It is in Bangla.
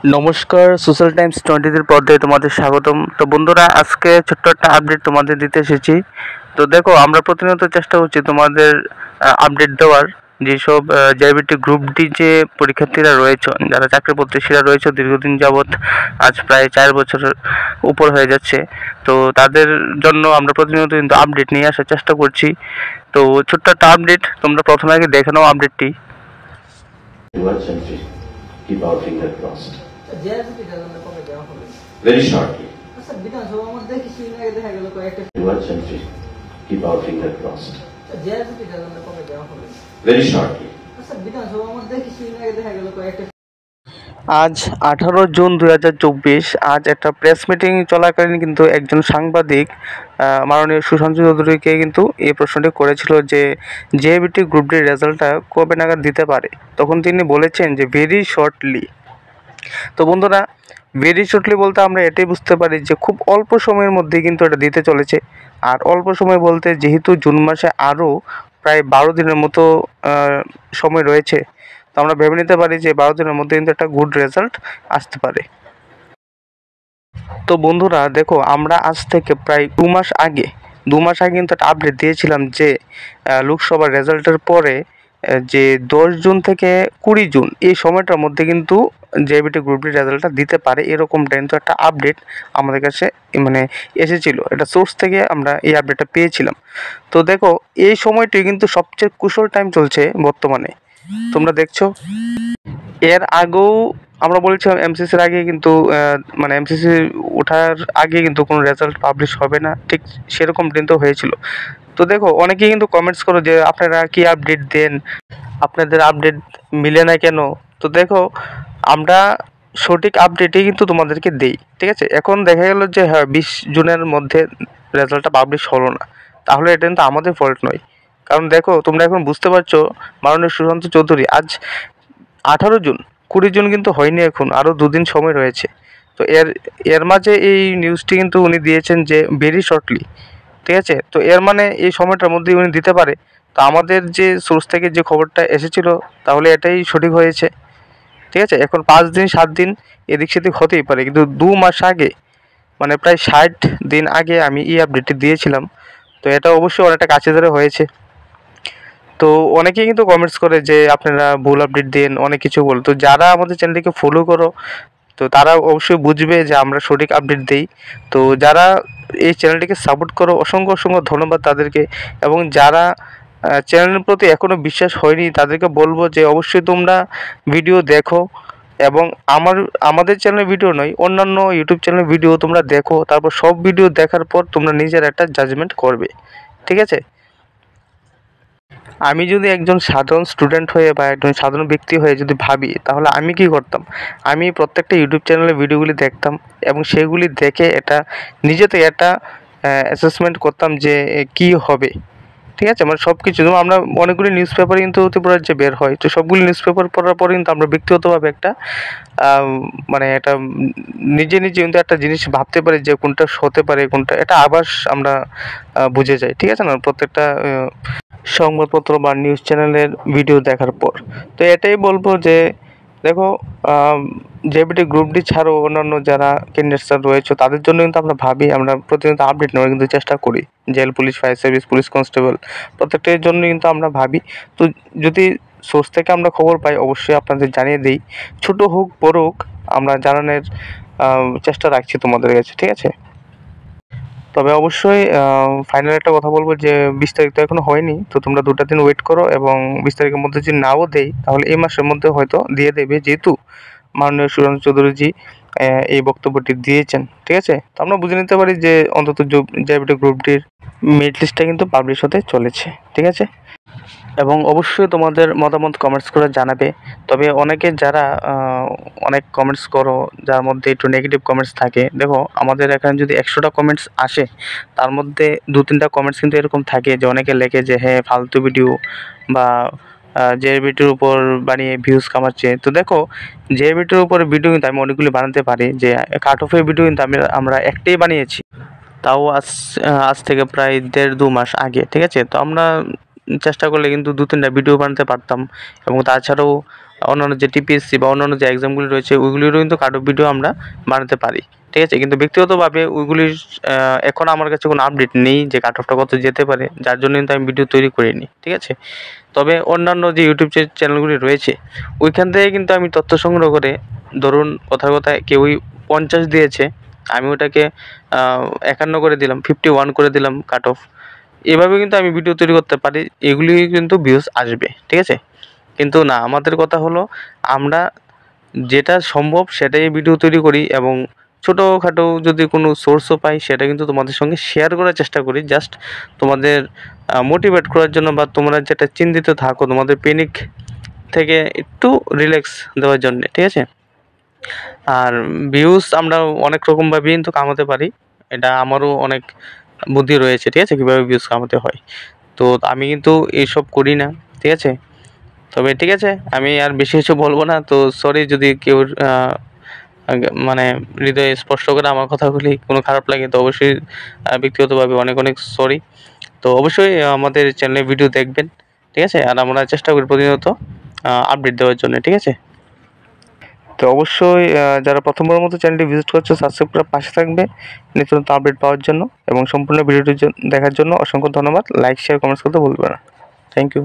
নমস্কার, সোশ্যাল টাইমস 20 পর্দায় তোমাদের স্বাগতম। তো বন্ধুরা, আজকে ছোট্ট একটা আপডেট তোমাদের দিতে এসেছি। তো দেখো, আমরা প্রতিনিয়ত চেষ্টা করছি তোমাদের আপডেট দেওয়ার। যেসব জেআইবিটি গ্রুপ ডি যে পরীক্ষার্থীরা রয়েছে, যারা চাকরি প্রত্যাশীরা রয়েছে দীর্ঘদিন যাবৎ, আজ প্রায় 4 বছরের উপর হয়ে যাচ্ছে, তো তাদের জন্য আমরা প্রতিনিয়ত কিন্তু আপডেট নিয়ে আসার চেষ্টা করছি। তো ছোট্ট একটা আপডেট, তোমরা প্রথমে আগে দেখে নাও আপডেটটি। Keep our finger crossed. Very shortly. Words and feet. Keep our finger crossed. Very shortly. আজ 18 জুন 2024, আজ একটা প্রেস মিটিং চলাকালীন কিন্তু একজন সাংবাদিক মাননীয় সুশান্ত চৌধুরীকে কিন্তু এই প্রশ্নটি করেছিল যে জেআইবিটি গ্রুপ ডির রেজাল্টটা কবে নাগাদ দিতে পারে। তখন তিনি বলেছেন যে ভেরি শর্টলি। তো বন্ধুরা, ভেরি শর্টলি বলতে আমরা এটাই বুঝতে পারি যে খুব অল্প সময়ের মধ্যে কিন্তু এটা দিতে চলেছে। আর অল্প সময় বলতে যেহেতু জুন মাসে আরও প্রায় 12 দিনের মতো সময় রয়েছে, তো আমরা ভেবে নিতে পারি যে 12 দিনের মধ্যে কিন্তু একটা গুড রেজাল্ট আসতে পারে। তো বন্ধুরা দেখো, আমরা আজ থেকে প্রায় 2 মাস আগে কিন্তু একটা আপডেট দিয়েছিলাম যে লোকসভার রেজাল্টের পরে যে 10 জুন থেকে 20 জুন এই সময়টার মধ্যে কিন্তু জেআইবিটি গ্রুপ ডি রেজাল্টটা দিতে পারে, এরকমটা কিন্তু একটা আপডেট আমাদের কাছে মানে এসেছিল। এটা সোর্স থেকে আমরা এই আপডেটটা পেয়েছিলাম। তো দেখো, এই সময়টি কিন্তু সবচেয়ে কুশল টাইম চলছে বর্তমানে, তোমরা দেখছো। এর আগেও আমরা বলেছিলাম এমসিসির আগে কিন্তু মানে এমসিসি ওঠার আগে কিন্তু কোনো রেজাল্ট পাবলিশ হবে না, ঠিক সেরকম কিন্তু হয়েছিল। তো দেখো, অনেকেই কিন্তু কমেন্টস করো যে আপনারা কি আপডেট দেন, আপনাদের আপডেট মিলে না কেন। তো দেখো, আমরা সঠিক আপডেটই কিন্তু তোমাদেরকে দেই, ঠিক আছে। এখন দেখা গেল যে হ্যাঁ 20 জুনের মধ্যে রেজাল্টটা পাবলিশ হলো না, তাহলে এটা কিন্তু আমাদের ফল্ট নয়। কারণ দেখো, তোমরা এখন বুঝতে পারছো মাননীয় সুশান্ত চৌধুরী আজ 18 জুন, 20 জুন কিন্তু হয়নি, এখন আরও 2 দিন সময় রয়েছে। তো এর মাঝে এই নিউজটি কিন্তু উনি দিয়েছেন যে ভেরি শর্টলি, ঠিক আছে। তো এর মানে এই সময়টার মধ্যে উনি দিতে পারে। তো আমাদের যে সোর্স থেকে যে খবরটা এসেছিল, তাহলে এটাই সঠিক হয়েছে, ঠিক আছে। এখন 5 দিন 7 দিন এদিক সেদিক হতেই পারে, কিন্তু 2 মাস আগে মানে প্রায় 60 দিন আগে আমি এই আপডেটটি দিয়েছিলাম। তো এটা অবশ্যই অনেকটা কাছে ধরে হয়েছে। তো অনেকেই কিন্তু কমেন্টস করে যে আপনারা ভুল আপডেট দেন, অনেক কিছু বল। তো যারা আমাদের চ্যানেলটিকে ফলো করো, তো তারা অবশ্যই বুঝবে যে আমরা সঠিক আপডেট দেই। তো যারা এই চ্যানেলটিকে সাপোর্ট করো, অসংখ্য অসংখ্য ধন্যবাদ তাদেরকে। এবং যারা চ্যানেলের প্রতি এখনও বিশ্বাস হয়নি, তাদেরকে বলবো যে অবশ্যই তোমরা ভিডিও দেখো, এবং আমাদের চ্যানেলের ভিডিও নয়, অন্যান্য ইউটিউব চ্যানেলের ভিডিও তোমরা দেখো। তারপর সব ভিডিও দেখার পর তোমরা নিজের একটা জাজমেন্ট করবে, ঠিক আছে। আমি যদি একজন সাধারণ স্টুডেন্ট হয়ে বা একজন সাধারণ ব্যক্তি হয়ে যদি ভাবি, তাহলে আমি কি করতাম? আমি প্রত্যেকটা ইউটিউব চ্যানেলের ভিডিওগুলি দেখতাম এবং সেগুলি দেখে এটা নিজে থেকে একটা অ্যাসেসমেন্ট করতাম যে কি হবে, ঠিক আছে। মানে সব কিছু, যেমন আমরা অনেকগুলি নিউজ পেপার কিন্তু ত্রিপুরার যে বের হয়, তো সবগুলি নিউজ পেপার পড়ার পরে কিন্তু আমরা ব্যক্তিগতভাবে একটা মানে এটা নিজে নিজে কিন্তু একটা জিনিস ভাবতে পারি যে কোনটা হতে পারে, কোনটা এটা আভাস আমরা বুঝে যাই, ঠিক আছে না, প্রত্যেকটা সংবাদপত্র বা নিউজ চ্যানেলের ভিডিও দেখার পর। তো এটাই বলবো যে দেখো, জেআইবিটি গ্রুপ ডি ছাড়াও অন্যান্য যারা ক্যান্ডিডেটসরা রয়েছে তাদের জন্য কিন্তু আমরা ভাবি, আমরা প্রতিনিয়ত আপডেট নেওয়ার কিন্তু চেষ্টা করি। Jail police, fire service, police constable, প্রত্যেকটার জন্য কিন্তু আমরা ভাবি। তো যদি সোর্স থেকে আমরা খবর পাই, অবশ্যই আপনাদের জানিয়ে দিই, ছোটো হোক বড় হোক, আমরা জানানোর চেষ্টা রাখছি তোমাদের কাছে, ঠিক আছে। তবে অবশ্যই ফাইনাল একটা কথা বলবো যে 20 তারিখ তো এখনো হয়নি, তো তোমরা 2টা দিন ওয়েট করো, এবং 20 তারিখের মধ্যে যদি নাও দেই, তাহলে এই মাসের মধ্যে হয়তো দিয়ে দেবে, যেহেতু মাননীয় সুশান্ত চৌধুরীজি এই বক্তব্যটি দিয়েছেন, ঠিক আছে। তো আমরা বুঝে নিতে পারি যে অন্তত জেআইবিটি গ্রুপ ডির মেরিট লিস্টটা কিন্তু পাবলিশ হতে চলেছে, ঠিক আছে। এবং অবশ্যই তোমাদের মতামত কমেন্টস করে জানাবে। তবে অনেকে যারা অনেক কমেন্টস করো, যার মধ্যে একটু নেগেটিভ কমেন্টস থাকে, দেখো আমাদের এখানে যদি 100টা কমেন্টস আসে, তার মধ্যে 2-3টা কমেন্টস কিন্তু এরকম থাকে যে অনেকে লেখে যে হ্যাঁ ফালতু ভিডিও, বা জেআইবিটির উপর বানিয়ে ভিউজ কামাচ্ছে। তো দেখো, জেআইবিটির উপর ভিডিও কিন্তু আমি অনেকগুলি বানাতে পারি, যে কাট অফের ভিডিও কিন্তু আমরা একটাই বানিয়েছি, তাও আজ থেকে প্রায় 1.5-2 মাস আগে, ঠিক আছে। তো আমরা চেষ্টা করলে কিন্তু 2-3টা ভিডিও বানাতে পারতাম। এবং তাছাড়াও অন্যান্য যে টিপিএসসি বা অন্যান্য যে এক্সামগুলি রয়েছে ওইগুলিরও কিন্তু কাট অফ ভিডিও আমরা বানাতে পারি, ঠিক আছে। কিন্তু ব্যক্তিগতভাবে ওইগুলির এখন আমার কাছে কোনো আপডেট নেই যে কাট অফটা কত যেতে পারে, যার জন্য কিন্তু আমি ভিডিও তৈরি করিনি, ঠিক আছে। তবে অন্যান্য যে ইউটিউব চ্যানেলগুলি রয়েছে ওইখান থেকে কিন্তু আমি তথ্য সংগ্রহ করে, ধরুন কথার কথায় কেউই 50 দিয়েছে, আমি ওটাকে 51 করে দিলাম, 51 করে দিলাম কাট অফ। এভাবে কিন্তু আমি ভিডিও তৈরি করতে পারি, এগুলি কিন্তু ভিউজ আসবে, ঠিক আছে। কিন্তু না, আমাদের কথা হলো আমরা যেটা সম্ভব সেটাই ভিডিও তৈরি করি, এবং ছোটোখাটো যদি কোনো সোর্সও পাই সেটা কিন্তু তোমাদের সঙ্গে শেয়ার করার চেষ্টা করি, জাস্ট তোমাদের মোটিভেট করার জন্য, বা তোমরা যেটা চিন্তিত থাকো তোমাদের প্যানিক থেকে একটু রিল্যাক্স দেওয়ার জন্য, ঠিক আছে। আর ভিউজ আমরা অনেক রকমভাবেই কিন্তু কামাতে পারি, এটা আমারও অনেক বুদ্ধি রয়েছে, ঠিক আছে, কীভাবে ভিউজ কামাতে হয়। তো আমি কিন্তু এইসব করি না, ঠিক আছে। তবে ঠিক আছে, আমি আর বেশি কিছু বলবো না। তো সরি যদি কেউ মানে হৃদয়ে স্পর্শ করে আমার কথাগুলি কোনো খারাপ লাগে, তো অবশ্যই ব্যক্তিগতভাবে অনেক অনেক সরি। তো অবশ্যই আমাদের চ্যানেলে ভিডিও দেখবেন, ঠিক আছে। আর আমরা চেষ্টা করি প্রতিনিয়ত আপডেট দেওয়ার জন্য, ঠিক আছে। তো অবশ্যই যারা প্রথমবারের মতো চ্যানেলটি ভিজিট করছে সাবস্ক্রাইব করে পাশে থাকবে নিত্য নতুন আপডেট পাওয়ার জন্য, এবং সম্পূর্ণ ভিডিওটি দেখার জন্য অসংখ্য ধন্যবাদ। লাইক শেয়ার কমেন্টস করতে ভুলবে না। Thank you.